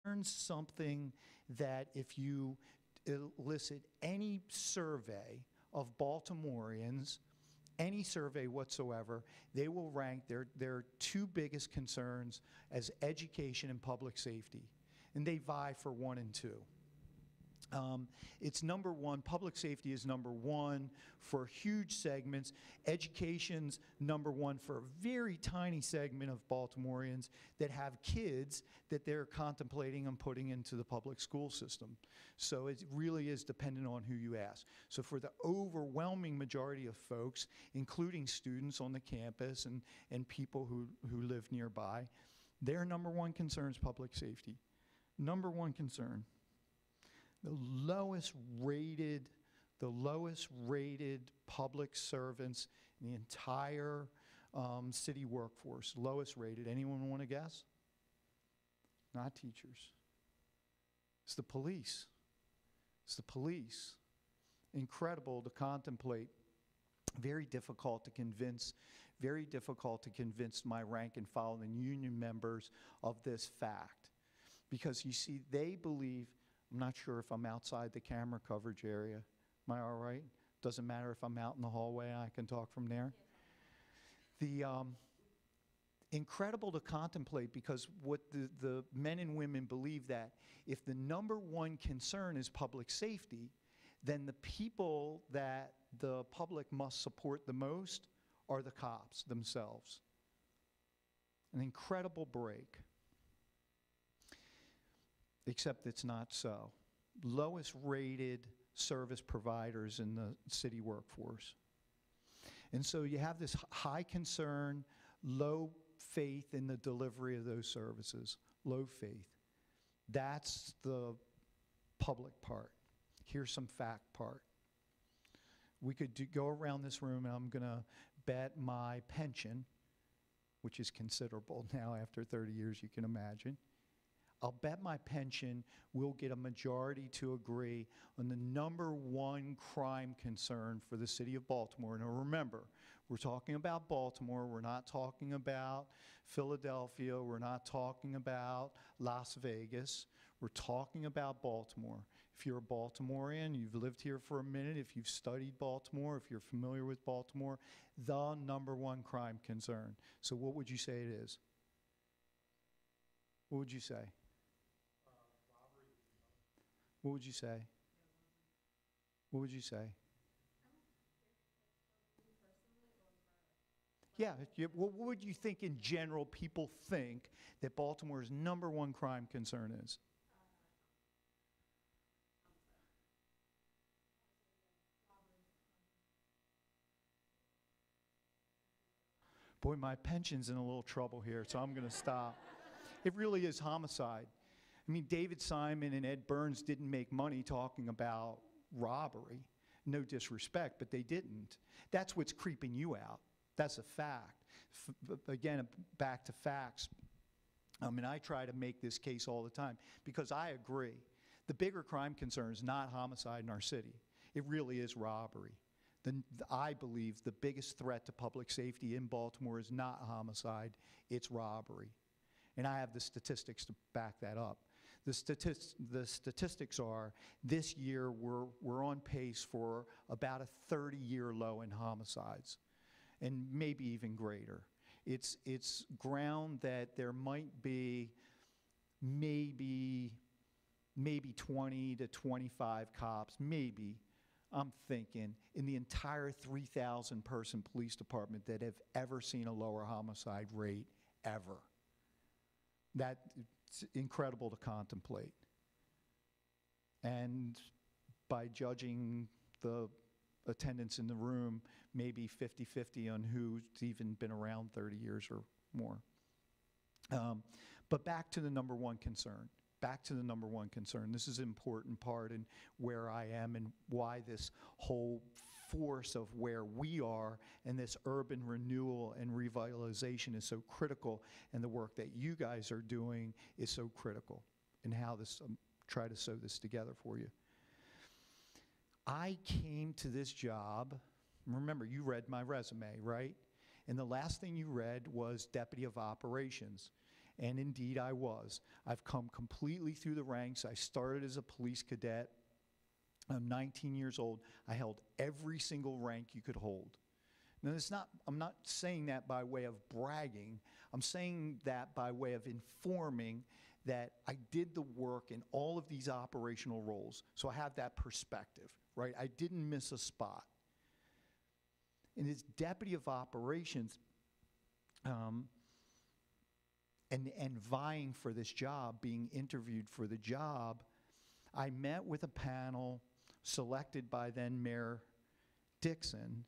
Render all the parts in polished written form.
learn something that if you elicit any survey of Baltimoreans, any survey whatsoever, they will rank their two biggest concerns as education and public safety. And they vie for 1 and 2. It's number one, public safety is number one for huge segments. Education's number one for a very tiny segment of Baltimoreans that have kids that they're contemplating on putting into the public school system. So it really is dependent on who you ask. So for the overwhelming majority of folks, including students on the campus and people who live nearby, their number one concern is public safety. Number one concern. The lowest rated public servants in the entire city workforce, lowest rated. Anyone want to guess? Not teachers. It's the police. It's the police. Incredible to contemplate. Very difficult to convince my rank and file and union members of this fact. Because you see, they believe, I'm not sure if I'm outside the camera coverage area. Am I all right? Doesn't matter if I'm out in the hallway, I can talk from there. The incredible to contemplate, because what the men and women believe that if the number one concern is public safety, then the people that the public must support the most are the cops themselves. An incredible break. Except it's not so. Lowest rated service providers in the city workforce. And so you have this high concern, low faith in the delivery of those services, low faith. That's the public part. Here's some fact part. We could go around this room and I'm going to bet my pension, which is considerable now after 30 years, you can imagine. I'll bet my pension we'll get a majority to agree on the number one crime concern for the city of Baltimore. Now remember, we're talking about Baltimore. We're not talking about Philadelphia. We're not talking about Las Vegas. We're talking about Baltimore. If you're a Baltimorean, you've lived here for a minute, if you've studied Baltimore, if you're familiar with Baltimore, the number one crime concern. So what would you say it is? What would you say? What would you say? What would you say? Yeah, what would you think in general people think that Baltimore's number one crime concern is? Boy, my pension's in a little trouble here, so I'm going to stop. It really is homicide. I mean, David Simon and Ed Burns didn't make money talking about robbery. No disrespect, but they didn't. That's what's creeping you out. That's a fact. Again, back to facts. I mean, I try to make this case all the time because I agree. The bigger crime concern is not homicide in our city. It really is robbery. I believe the biggest threat to public safety in Baltimore is not homicide, it's robbery. And I have the statistics to back that up. The statistics are, this year we're on pace for about a 30-year low in homicides, and maybe even greater. It's ground that there might be maybe 20 to 25 cops, maybe, I'm thinking, in the entire 3,000 person police department that have ever seen a lower homicide rate ever. That's incredible to contemplate. And by judging the attendance in the room, maybe 50-50 on who's even been around 30 years or more. But back to the number one concern. Back to the number one concern. This is an important part in where I am and why this whole force of where we are and this urban renewal and revitalization is so critical, and the work that you guys are doing is so critical, and how this, try to sew this together for you. I came to this job, remember you read my resume, right? And the last thing you read was Deputy of Operations. And indeed I was. I've come completely through the ranks. I started as a police cadet. I'm 19 years old. I held every single rank you could hold. Now, I'm not saying that by way of bragging. I'm saying that by way of informing that I did the work in all of these operational roles. So I have that perspective, right? I didn't miss a spot. And as deputy of operations, and vying for this job, being interviewed for the job, I met with a panel selected by then Mayor Dixon,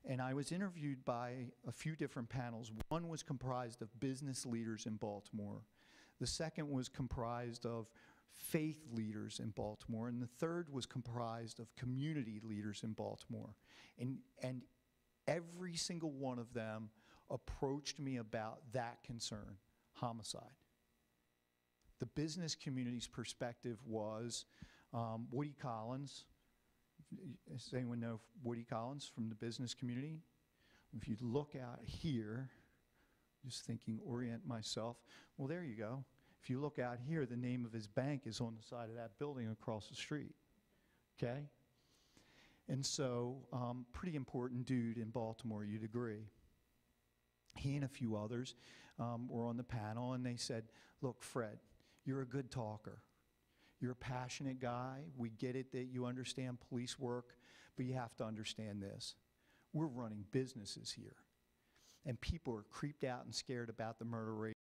and I was interviewed by a few different panels. One was comprised of business leaders in Baltimore. The second was comprised of faith leaders in Baltimore, and the third was comprised of community leaders in Baltimore. And every single one of them approached me about that concern, homicide. The business community's perspective was Woody Collins. Does anyone know Woody Collins from the business community? If you look out here, just thinking, orient myself, well, there you go. If you look out here, the name of his bank is on the side of that building across the street, okay? And so, pretty important dude in Baltimore, you'd agree. He and a few others were on the panel, and they said, look, Fred, you're a good talker. You're a passionate guy. We get it that you understand police work, but you have to understand this. We're running businesses here, and people are creeped out and scared about the murder rate.